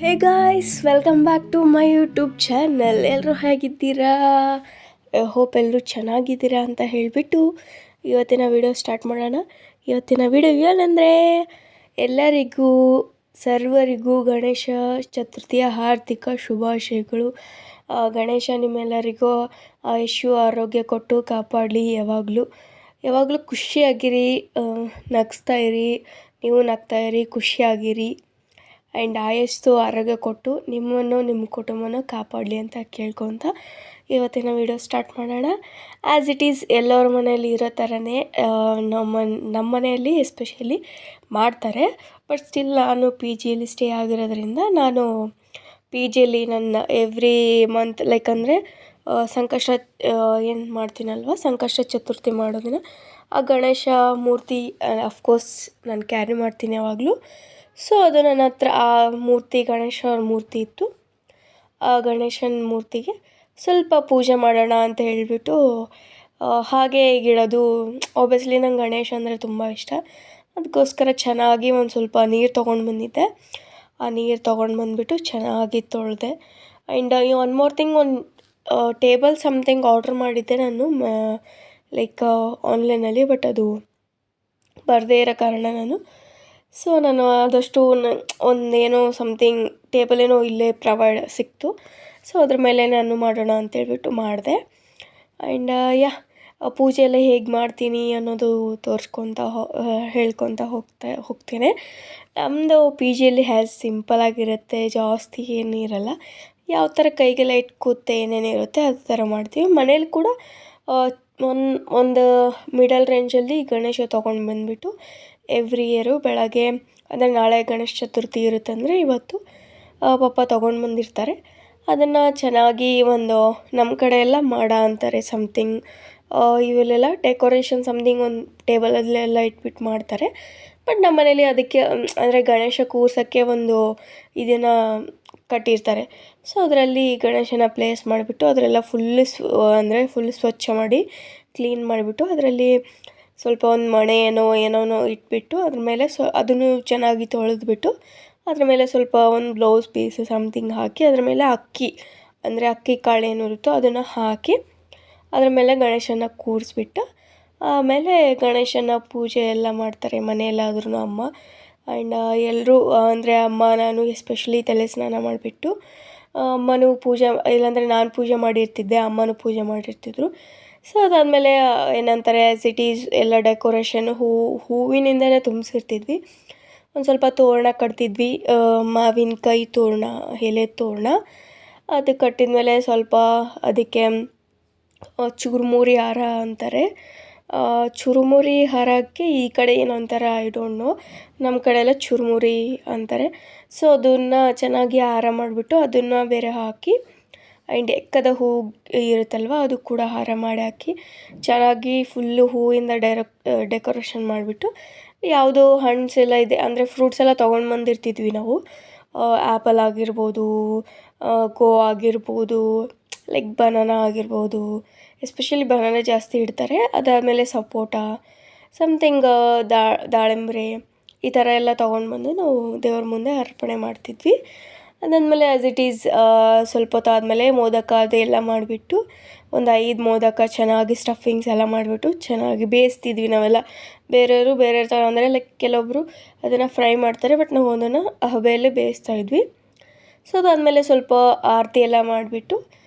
Hey guys, welcome back to my YouTube channel. ಎಲ್ಲರೂ ಹೇಗಿದ್ದೀರಾ? Hope ಎಲ್ಲರೂ ಚೆನ್ನಾಗಿದ್ದೀರಾ ಅಂತ ಹೇಳಿಬಿಟ್ಟು ಇವತ್ತಿನ ವಿಡಿಯೋ ಸ್ಟಾರ್ಟ್ ಮಾಡೋಣ. ಇವತ್ತಿನ ವಿಡಿಯೋ ಏನಂದರೆ, ಎಲ್ಲರಿಗೂ ಸರ್ವರಿಗೂ ಗಣೇಶ ಚತುರ್ಥಿಯ ಹಾರ್ದಿಕ ಶುಭಾಶಯಗಳು. ಗಣೇಶ ನಿಮ್ಮೆಲ್ಲರಿಗೂ ಆಯುಷ್ಯ ಆರೋಗ್ಯ ಕೊಟ್ಟು ಕಾಪಾಡಲಿ. ಯಾವಾಗಲೂ ಖುಷಿಯಾಗಿರಿ, ನಗಿಸ್ತಾ ಇರಿ, ನೀವು ನಗ್ತಾಯಿರಿ, ಖುಷಿಯಾಗಿರಿ. ಆ್ಯಂಡ್ ಆಯಸ್ಸು ಆರೋಗ್ಯ ಕೊಟ್ಟು ನಿಮ್ಮನ್ನು ನಿಮ್ಮ ಕುಟುಂಬನ ಕಾಪಾಡಲಿ ಅಂತ ಕೇಳ್ಕೊತ ಇವತ್ತಿನ ವಿಡಿಯೋ ಸ್ಟಾರ್ಟ್ ಮಾಡೋಣ. ಆ್ಯಸ್ ಇಟ್ ಈಸ್ ಎಲ್ಲರ ಮನೆಯಲ್ಲಿ ಇರೋ ಥರನೇ ನಮ್ಮ ಮನೆಯಲ್ಲಿ ಎಸ್ಪೆಷಲಿ ಮಾಡ್ತಾರೆ. ಬಟ್ ಸ್ಟಿಲ್ ನಾನು ಪಿ ಜಿಯಲ್ಲಿ ಸ್ಟೇ ಆಗಿರೋದ್ರಿಂದ ನಾನು ಪಿ ಜಿಯಲ್ಲಿ ನನ್ನ ಎವ್ರಿ ಮಂತ್ ಲೈಕ್ ಅಂದರೆ ಏನು ಮಾಡ್ತೀನಲ್ವ, ಸಂಕಷ್ಟ ಚತುರ್ಥಿ ಮಾಡೋದಿನ ಆ ಗಣೇಶ ಮೂರ್ತಿ ಅಫ್ಕೋರ್ಸ್ ನಾನು ಕ್ಯಾರಿ ಮಾಡ್ತೀನಿ ಯಾವಾಗಲೂ. ಸೊ ಅದು ನನ್ನ ಹತ್ರ ಆ ಮೂರ್ತಿ, ಗಣೇಶನ ಮೂರ್ತಿ ಇತ್ತು. ಆ ಗಣೇಶನ ಮೂರ್ತಿಗೆ ಸ್ವಲ್ಪ ಪೂಜೆ ಮಾಡೋಣ ಅಂತ ಹೇಳಿಬಿಟ್ಟು ಹಾಗೆ ಇಡೋದು. ಆಬ್ವಿಯಸ್ಲಿ ನಂಗೆ ಗಣೇಶ ಅಂದರೆ ತುಂಬ ಇಷ್ಟ. ಅದಕ್ಕೋಸ್ಕರ ಚೆನ್ನಾಗಿ ಒಂದು ಸ್ವಲ್ಪ ನೀರು ತೊಗೊಂಡು ಬಂದಿದ್ದೆ. ಆ ನೀರು ತೊಗೊಂಡು ಬಂದುಬಿಟ್ಟು ಚೆನ್ನಾಗಿ ತೊಳೆದೆ. ಆ್ಯಂಡ್ ಒನ್ ಮೋರ್ ಥಿಂಗ್, ಒಂದು ಟೇಬಲ್ ಸಮಥಿಂಗ್ ಆರ್ಡ್ರ್ ಮಾಡಿದ್ದೆ ನಾನು ಲೈಕ್ ಆನ್ಲೈನಲ್ಲಿ. ಬಟ್ ಅದು ಬರದೇ ಇರೋ ಕಾರಣ ನಾನು ಆದಷ್ಟು ಒಂದೇನೋ ಸಮಥಿಂಗ್ ಟೇಬಲ್ ಏನೋ ಇಲ್ಲೇ ಸಿಕ್ತು. ಸೊ ಅದ್ರ ಮೇಲೆ ನಾನು ಮಾಡೋಣ ಅಂತೇಳ್ಬಿಟ್ಟು ಮಾಡಿದೆ. ಆ್ಯಂಡ್ ಪೂಜೆ ಎಲ್ಲ ಹೇಗೆ ಮಾಡ್ತೀನಿ ಅನ್ನೋದು ಹೇಳ್ಕೊತ ಹೋಗ್ತೇನೆ. ನಮ್ಮದು ಪಿ ಜಿಯಲ್ಲಿ ಸಿಂಪಲಾಗಿರುತ್ತೆ, ಜಾಸ್ತಿ ಏನಿರಲ್ಲ. ಯಾವ ಥರ ಕೈಗೆಲ್ಲ ಇಟ್ಕೂತ್ತೆ ಏನೇನು ಇರುತ್ತೆ ಅದೇ ಥರ ಮಾಡ್ತೀವಿ. ಮನೇಲಿ ಕೂಡ ಒಂದು ಮಿಡಲ್ ರೇಂಜಲ್ಲಿ ಗಣೇಶ ತೊಗೊಂಡು ಬಂದುಬಿಟ್ಟು ಎವ್ರಿ ಇಯರು ಬೆಳಗ್ಗೆ, ಅಂದರೆ ನಾಳೆ ಗಣೇಶ ಚತುರ್ಥಿ ಇರುತ್ತಂದರೆ ಇವತ್ತು ಪಪ್ಪ ತೊಗೊಂಡು ಬಂದಿರ್ತಾರೆ. ಅದನ್ನು ಚೆನ್ನಾಗಿ ನಮ್ಮ ಕಡೆ ಎಲ್ಲ ಮಾಡ ಅಂತಾರೆ ಸಮಥಿಂಗ್, ಇವೆಲ್ಲ ಡೆಕೋರೇಷನ್ ಸಮಥಿಂಗ್ ಒಂದು ಟೇಬಲಲ್ಲೆಲ್ಲ ಇಟ್ಬಿಟ್ಟು ಮಾಡ್ತಾರೆ. ಬಟ್ ನಮ್ಮ ಮನೇಲಿ ಅದಕ್ಕೆ ಅಂದರೆ ಗಣೇಶ ಕೂರ್ಸೋಕ್ಕೆ ಒಂದು ಇದನ್ನು ಕಟ್ಟಿರ್ತಾರೆ. ಸೊ ಅದರಲ್ಲಿ ಗಣೇಶನ ಪ್ಲೇಸ್ ಮಾಡಿಬಿಟ್ಟು ಅದರೆಲ್ಲ ಫುಲ್ ಸ್ವಚ್ಛ ಮಾಡಿ ಕ್ಲೀನ್ ಮಾಡಿಬಿಟ್ಟು ಅದರಲ್ಲಿ ಸ್ವಲ್ಪ ಒಂದು ಮಣೆ ಏನೋ ಇಟ್ಬಿಟ್ಟು ಅದ್ರ ಮೇಲೆ ಅದನ್ನು ಚೆನ್ನಾಗಿ ತೊಳೆದ್ಬಿಟ್ಟು ಅದ್ರ ಮೇಲೆ ಸ್ವಲ್ಪ ಒಂದು ಬ್ಲೌಸ್ ಪೀಸ್ ಸಮಥಿಂಗ್ ಹಾಕಿ ಅದ್ರ ಮೇಲೆ ಅಕ್ಕಿ ಕಾಳು ಏನಿರುತ್ತೋ ಅದನ್ನು ಹಾಕಿ ಅದ್ರ ಮೇಲೆ ಗಣೇಶನ ಕೂರಿಸ್ಬಿಟ್ಟು ಆಮೇಲೆ ಗಣೇಶನ ಪೂಜೆ ಎಲ್ಲ ಮಾಡ್ತಾರೆ ಮನೆಯಲ್ಲಾದ್ರೂ ಅಮ್ಮ. ಆ್ಯಂಡ್ ಎಲ್ಲರೂ ಅಂದರೆ ಅಮ್ಮ, ನಾನು ಎಸ್ಪೆಷಲಿ ತಲೆ ಸ್ನಾನ ಮಾಡಿಬಿಟ್ಟು ಅಮ್ಮನೂ ಪೂಜೆ, ಇಲ್ಲಾಂದರೆ ನಾನು ಪೂಜೆ ಮಾಡಿರ್ತಿದ್ದೆ, ಅಮ್ಮನೂ ಪೂಜೆ ಮಾಡಿರ್ತಿದ್ರು. ಸೊ ಅದಾದಮೇಲೆ ಏನಂತಾರೆ, ಆ್ಯಸ್ ಇಟ್ ಈಸ್ ಎಲ್ಲ ಡೆಕೋರೇಷನ್ ಹೂವಿನಿಂದಲೇ ತುಂಬಿಸಿರ್ತಿದ್ವಿ. ಒಂದು ಸ್ವಲ್ಪ ತೋರಣ ಕಟ್ತಿದ್ವಿ, ಮಾವಿನಕಾಯಿ ತೋರಣ, ಎಲೆ ತೋರಣ. ಅದು ಕಟ್ಟಿದ್ಮೇಲೆ ಸ್ವಲ್ಪ ಅದಕ್ಕೆ ಚುರುಮುರಿ ಹಾರ ಅಂತಾರೆ. ಚುರುಮುರಿ ಹಾರಕ್ಕೆ ಈ ಕಡೆ ಏನೋ ಅಂತಾರೆ, ಐ ಡೋಂಟ್ ನೋ. ನಮ್ಮ ಕಡೆ ಎಲ್ಲ ಚುರುಮುರಿ ಅಂತಾರೆ. ಸೊ ಅದನ್ನು ಚೆನ್ನಾಗಿ ಹಾರ ಮಾಡಿಬಿಟ್ಟು ಅದನ್ನು ಬೇರೆ ಹಾಕಿ, ಆ್ಯಂಡ್ ಎಕ್ಕದ ಹೂ ಇರುತ್ತಲ್ವ ಅದು ಕೂಡ ಹಾರ ಮಾಡಿ ಹಾಕಿ ಚೆನ್ನಾಗಿ ಫುಲ್ಲು ಹೂವಿಂದ ಡೆಕೋರೇಷನ್ ಮಾಡಿಬಿಟ್ಟು, ಯಾವುದೋ ಹಣ್ಸ್ ಎಲ್ಲ ಇದೆ ಅಂದರೆ ಫ್ರೂಟ್ಸ್ ಎಲ್ಲ ತೊಗೊಂಡು ಬಂದಿರ್ತಿದ್ವಿ ನಾವು. ಆ್ಯಪಲ್ ಆಗಿರ್ಬೋದು, ಗೋ ಆಗಿರ್ಬೋದು, ಲೈಕ್ ಬನಾನಾ ಆಗಿರ್ಬೋದು, ಎಸ್ಪೆಷಲಿ ಬನಾನಾ ಜಾಸ್ತಿ ಇಡ್ತಾರೆ. ಅದಾದಮೇಲೆ ಸಪೋಟ ಸಮಥಿಂಗ್, ದಾಳಿಂಬ್ರೆ, ಈ ಥರ ಎಲ್ಲ ತೊಗೊಂಡು ಬಂದು ನಾವು ದೇವ್ರ ಮುಂದೆ ಅರ್ಪಣೆ ಮಾಡ್ತಿದ್ವಿ. ಅದಾದಮೇಲೆ ಆ್ಯಸ್ ಇಟ್ ಈಸ್ ಸ್ವಲ್ಪ ಹೊತ್ತಾದಮೇಲೆ ಮೋದಕ ಅದೆಲ್ಲ ಮಾಡಿಬಿಟ್ಟು ಒಂದು 5 ಮೋದಕ ಚೆನ್ನಾಗಿ ಸ್ಟಫಿಂಗ್ಸ್ ಎಲ್ಲ ಮಾಡಿಬಿಟ್ಟು ಚೆನ್ನಾಗಿ ಬೇಯಿಸ್ತಿದ್ವಿ ನಾವೆಲ್ಲ. ಬೇರೆಯವರು ಬೇರೆ ಥರ ಅಂದರೆ ಲೈಕ್ ಕೆಲವೊಬ್ಬರು ಅದನ್ನು ಫ್ರೈ ಮಾಡ್ತಾರೆ, ಬಟ್ ನಾವು ಅದನ್ನು ಹಬೆಯಲ್ಲೇ ಬೇಯಿಸ್ತಾಯಿದ್ವಿ. ಸೊ ಅದಾದಮೇಲೆ ಸ್ವಲ್ಪ ಆರತಿ ಎಲ್ಲ ಮಾಡಿಬಿಟ್ಟು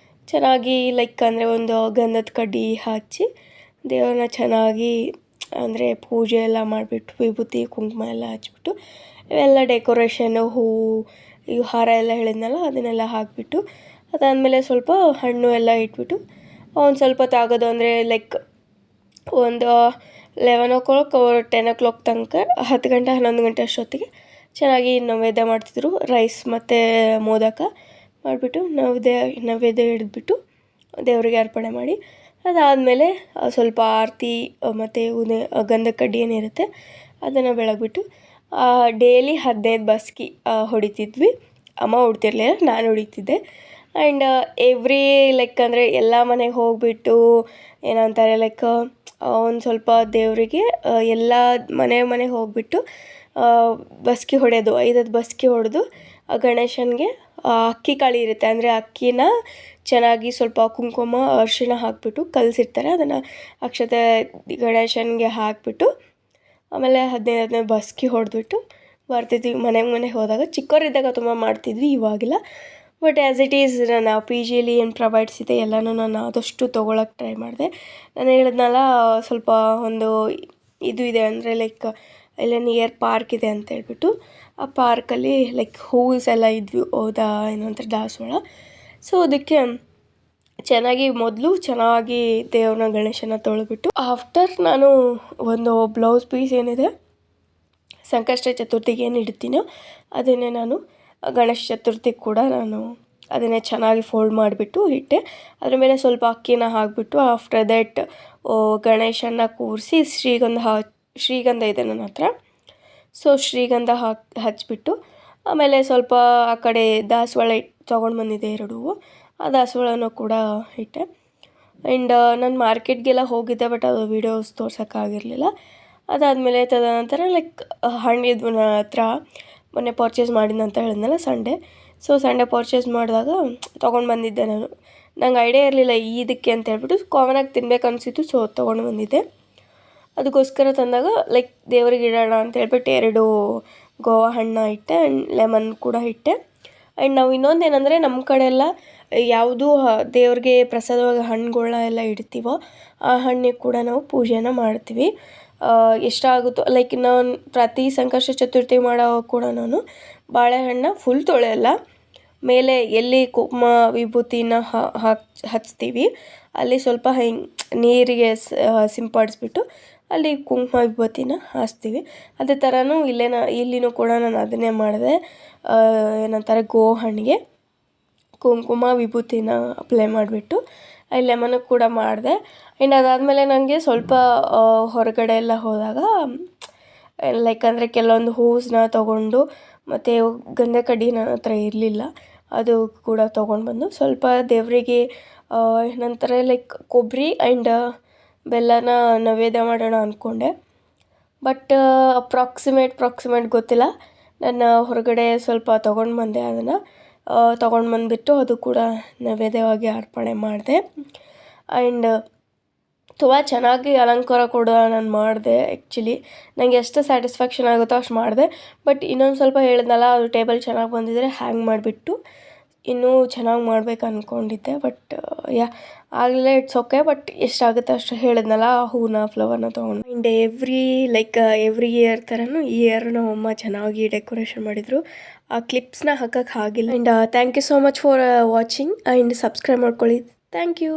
ಚೆನ್ನಾಗಿ ಲೈಕ್ ಅಂದರೆ ಒಂದು ಗಂಧದ ಕಡ್ಡಿ ಹಚ್ಚಿ ದೇವ್ರನ್ನ ಚೆನ್ನಾಗಿ ಅಂದರೆ ಪೂಜೆ ಎಲ್ಲ ಮಾಡಿಬಿಟ್ಟು ವಿಭೂತಿ ಕುಂಕುಮ ಎಲ್ಲ ಹಚ್ಬಿಟ್ಟು ಇವೆಲ್ಲ ಡೆಕೋರೇಷನ್ನು ಈ ಹಾರ ಎಲ್ಲ ಹೇಳಿದ್ನಲ್ಲ ಅದನ್ನೆಲ್ಲ ಹಾಕಿಬಿಟ್ಟು ಅದಾದಮೇಲೆ ಸ್ವಲ್ಪ ಹಣ್ಣು ಎಲ್ಲ ಇಟ್ಬಿಟ್ಟು ಒಂದು ಸ್ವಲ್ಪ ತಾಗೋದು ಅಂದರೆ ಲೈಕ್ ಒಂದು 11 o'clock 10 o'clock ತನಕ, 10 ಗಂಟೆ 11 ಗಂಟೆ ಅಷ್ಟೊತ್ತಿಗೆ ಚೆನ್ನಾಗಿ ನೈವೇದ್ಯ ಮಾಡ್ತಿದ್ರು. ರೈಸ್ ಮತ್ತು ಮೋದಕ ಮಾಡಿಬಿಟ್ಟು ನೈವೇದ್ಯ ಹಿಡಿದ್ಬಿಟ್ಟು ದೇವರಿಗೆ ಅರ್ಪಣೆ ಮಾಡಿ ಅದಾದಮೇಲೆ ಸ್ವಲ್ಪ ಆರತಿ ಮತ್ತು ಗಂಧದ ಕಡ್ಡಿ ಏನಿರುತ್ತೆ ಅದನ್ನು ಬೆಳಗ್ಬಿಟ್ಟು ಡೈಲಿ 15 ಬಸ್ಕಿ ಹೊಡಿತಿದ್ವಿ. ಅಮ್ಮ ಹೊಡಿತಿರ್ಲಿಲ್ಲ, ನಾನು ಹೊಡಿತಿದ್ದೆ. ಆ್ಯಂಡ್ ಎವ್ರಿ ಲೈಕ್ ಅಂದರೆ ಎಲ್ಲ ಮನೆಗೆ ಹೋಗಿಬಿಟ್ಟು ಏನಂತಾರೆ ಲೈಕ್ ಒಂದು ಸ್ವಲ್ಪ ದೇವರಿಗೆ ಎಲ್ಲ ಮನೆಗೆ ಹೋಗಿಬಿಟ್ಟು ಬಸ್ಕಿ ಹೊಡೆಯೋದು, 5 ಬಸ್ಕಿ ಹೊಡೆದು ಗಣೇಶನಿಗೆ ಅಕ್ಕಿ ಕಾಳು ಇರುತ್ತೆ, ಅಂದರೆ ಅಕ್ಕಿನ ಚೆನ್ನಾಗಿ ಸ್ವಲ್ಪ ಕುಂಕುಮ ಅರಿಶಿಣ ಹಾಕಿಬಿಟ್ಟು ಕಲಸಿರ್ತಾರೆ, ಅದನ್ನು ಅಕ್ಷತೆ ಗಣೇಶನಿಗೆ ಹಾಕಿಬಿಟ್ಟು ಆಮೇಲೆ 15 ಬಸ್ಕಿ ಹೊಡೆದ್ಬಿಟ್ಟು ಬರ್ತಿದ್ವಿ ಮನೆಗೆ ಹೋದಾಗ. ಚಿಕ್ಕವರಿದ್ದಾಗ ತುಂಬ ಮಾಡ್ತಿದ್ವಿ, ಇವಾಗಿಲ್ಲ. ಬಟ್ ಆ್ಯಸ್ ಇಟ್ ಈಸ್ ನಾವು ಪಿ ಜಿಯಲ್ಲಿ ಏನು ಪ್ರೊವೈಡ್ಸ್ ಇದೆ ಎಲ್ಲನೂ ನಾನು ಆದಷ್ಟು ತೊಗೊಳಕ್ಕೆ ಟ್ರೈ ಮಾಡಿದೆ. ನಾನು ಹೇಳಿದ್ನಲ್ಲ, ಸ್ವಲ್ಪ ಒಂದು ಇದು ಇದೆ, ಅಂದರೆ ಲೈಕ್ ಇಲ್ಲೇ ನಿಯರ್ ಪಾರ್ಕ್ ಇದೆ ಅಂತ ಹೇಳ್ಬಿಟ್ಟು, ಆ ಪಾರ್ಕಲ್ಲಿ ಲೈಕ್ ಹೂವ್ಸ್ ಎಲ್ಲ ಇದ್ವಿ, ಹೌದಾ ಏನಂತಾರೆ ದಾಸವಾಳ. ಸೊ ಅದಕ್ಕೆ ಚೆನ್ನಾಗಿ ದೇವ್ರನ್ನ ಗಣೇಶನ ತೊಳೆದ್ಬಿಟ್ಟು ಆಫ್ಟರ್ ನಾನು ಒಂದು ಬ್ಲೌಸ್ ಪೀಸ್ ಏನಿದೆ ಸಂಕಷ್ಟ ಚತುರ್ಥಿಗೆ ಏನು ಇಡ್ತೀನೋ ಅದನ್ನೇ ನಾನು ಗಣೇಶ ಚತುರ್ಥಿಗೆ ಕೂಡ ನಾನು ಅದನ್ನೇ ಚೆನ್ನಾಗಿ ಫೋಲ್ಡ್ ಮಾಡಿಬಿಟ್ಟು ಇಟ್ಟೆ. ಅದ್ರ ಮೇಲೆ ಸ್ವಲ್ಪ ಅಕ್ಕಿನ ಹಾಕಿಬಿಟ್ಟು ಆಫ್ಟರ್ ದ್ಯಾಟ್ ಗಣೇಶನ ಕೂರಿಸಿ ಶ್ರೀಗಂಧ ಇದೆ ನನ್ನ ಹತ್ರ. ಸೊ ಶ್ರೀಗಂಧ ಹಚ್ಬಿಟ್ಟು ಆಮೇಲೆ ಸ್ವಲ್ಪ ಆ ಕಡೆ ದಾಸವಾಳ ತೊಗೊಂಡು ಬಂದಿದ್ದೆ 2 ಹೂವು, ಆ ದಾಸವಾಳನೂ ಕೂಡ ಇಟ್ಟೆ. ಆ್ಯಂಡ್ ನಾನು ಮಾರ್ಕೆಟ್ಗೆಲ್ಲ ಹೋಗಿದ್ದೆ, ಬಟ್ ಅದು ವೀಡಿಯೋಸ್ ತೋರ್ಸೋಕ್ಕಾಗಿರಲಿಲ್ಲ. ಅದಾದಮೇಲೆ ತದನಂತರ ಲೈಕ್ ಹಣ್ಣಿದ್ವು ನನ್ನ ಹತ್ರ, ಮೊನ್ನೆ ಪರ್ಚೇಸ್ ಮಾಡಿದ್ನಂತ ಹೇಳಿದ್ನಲ್ಲ ಸಂಡೇ ಪರ್ಚೇಸ್ ಮಾಡಿದಾಗ ತೊಗೊಂಡು ಬಂದಿದ್ದೆ ನಾನು. ನಂಗೆ ಐಡಿಯಾ ಇರಲಿಲ್ಲ ಇದಕ್ಕೆ ಅಂತ ಹೇಳ್ಬಿಟ್ಟು, ಕಾಮನಾಗಿ ತಿನ್ಬೇಕು ಅನಿಸಿತ್ತು, ಸೊ ತೊಗೊಂಡು ಬಂದಿದ್ದೆ. ಅದಕ್ಕೋಸ್ಕರ ತಂದಾಗ ಲೈಕ್ ದೇವ್ರಿಗೆ ಇಡೋಣ ಅಂತ ಹೇಳ್ಬಿಟ್ಟು 2 ಗೋವಾ ಹಣ್ಣು ಇಟ್ಟೆ ಆ್ಯಂಡ್ ಲೆಮನ್ ಕೂಡ ಇಟ್ಟೆ. ಆ್ಯಂಡ್ ನಾವು ಇನ್ನೊಂದೇನೆಂದರೆ, ನಮ್ಮ ಕಡೆ ಎಲ್ಲ ಯಾವುದು ದೇವ್ರಿಗೆ ಪ್ರಸಾದವಾಗಿ ಹಣ್ಣುಗಳ್ನ ಎಲ್ಲ ಇಡ್ತೀವೋ ಆ ಹಣ್ಣಿಗೆ ಕೂಡ ನಾವು ಪೂಜೆನ ಮಾಡ್ತೀವಿ. ಎಷ್ಟಾಗುತ್ತೋ ಲೈಕ್ ನಾನು ಪ್ರತಿ ಸಂಕಷ್ಟ ಚತುರ್ಥಿ ಮಾಡೋವಾಗ ಕೂಡ ನಾನು ಬಾಳೆಹಣ್ಣು ಫುಲ್ ತೊಳೆಯಲ್ಲ, ಮೇಲೆ ಎಲ್ಲಿ ಕುಂಕುಮ ವಿಭೂತಿನ ಹಚ್ತೀವಿ ಅಲ್ಲಿ ಸ್ವಲ್ಪ ಹಿಂಗೆ ನೀರಿಗೆ ಸಿಂಪಡಿಸ್ಬಿಟ್ಟು ಅಲ್ಲಿ ಕುಂಕುಮ ವಿಭೂತಿನ ಹಾಸ್ತೀವಿ. ಅದೇ ಥರನೂ ಇಲ್ಲಿನೂ ಕೂಡ ನಾನು ಅದನ್ನೇ ಮಾಡಿದೆ. ಏನಂತಾರೆ, ಹಣ್ಣಿಗೆ ಕುಂಕುಮ ವಿಭೂತಿನ ಅಪ್ಲೈ ಮಾಡಿಬಿಟ್ಟು ಅಲ್ಲಿ ಲೆಮನ್ ಕೂಡ ಮಾಡಿದೆ. ಆ್ಯಂಡ್ ಅದಾದಮೇಲೆ ನನಗೆ ಸ್ವಲ್ಪ ಹೊರಗಡೆ ಎಲ್ಲ ಹೋದಾಗ ಲೈಕ್ ಅಂದರೆ ಕೆಲವೊಂದು ಹೂವನ್ನ ತೊಗೊಂಡು, ಮತ್ತು ಗಂಧ ಕಡ್ಡಿ ನನ್ನ ಹತ್ರ ಇರಲಿಲ್ಲ, ಅದು ಕೂಡ ತೊಗೊಂಡು ಬಂದು ಸ್ವಲ್ಪ ದೇವರಿಗೆ ಏನಂತಾರೆ ಲೈಕ್ ಕೊಬ್ಬರಿ ಆ್ಯಂಡ್ ಬೆಲ್ಲನ ನೈವೇದ್ಯ ಮಾಡೋಣ ಅಂದ್ಕೊಂಡೆ. ಬಟ್ ಅಪ್ರಾಕ್ಸಿಮೇಟ್ ಗೊತ್ತಿಲ್ಲ, ನಾನು ಹೊರಗಡೆ ಸ್ವಲ್ಪ ತೊಗೊಂಡು ಬಂದೆ. ಅದನ್ನು ತೊಗೊಂಡು ಬಂದುಬಿಟ್ಟು ಅದು ಕೂಡ ನೈವೇದ್ಯವಾಗಿ ಅರ್ಪಣೆ ಮಾಡಿದೆ. ಆ್ಯಂಡ್ ತುಂಬ ಚೆನ್ನಾಗಿ ಅಲಂಕಾರ ಕೂಡ ನಾನು ಮಾಡಿದೆ. ಆ್ಯಕ್ಚುಲಿ ನನಗೆ ಎಷ್ಟು ಸ್ಯಾಟಿಸ್ಫ್ಯಾಕ್ಷನ್ ಆಗುತ್ತೋ ಅಷ್ಟು ಮಾಡಿದೆ. ಬಟ್ ಇನ್ನೊಂದು ಸ್ವಲ್ಪ ಹೇಳಿದ್ನಲ್ಲ, ಅದು ಟೇಬಲ್ ಚೆನ್ನಾಗಿ ಬಂದಿದ್ದರೆ ಹ್ಯಾಂಗ್ ಮಾಡಿಬಿಟ್ಟು ಇನ್ನೂ ಚೆನ್ನಾಗಿ ಮಾಡ್ಬೇಕು ಅಂದ್ಕೊಂಡಿದ್ದೆ. ಬಟ್ ಆಗಲೇ ಇಟ್ಸ್ ಓಕೆ. ಬಟ್ ಎಷ್ಟಾಗುತ್ತೆ ಅಷ್ಟು ಹೇಳಿದ್ನಲ್ಲ, ಹೂವನ್ನ ಫ್ಲವರ್ನ ತೊಗೊಂಡು. ಆ್ಯಂಡ್ ಎವ್ರಿ ಇಯರ್ ಥರನೂ ಈ ಇಯರ್ ನಮ್ಮಮ್ಮ ಚೆನ್ನಾಗಿ ಡೆಕೋರೇಷನ್ ಮಾಡಿದರು. ಆ ಕ್ಲಿಪ್ಸ್ನ ಹಾಕೋಕ್ಕೆ ಆಗಿಲ್ಲ. And thank you so much for watching and subscribe ಮಾಡ್ಕೊಳ್ಳಿ. Thank you.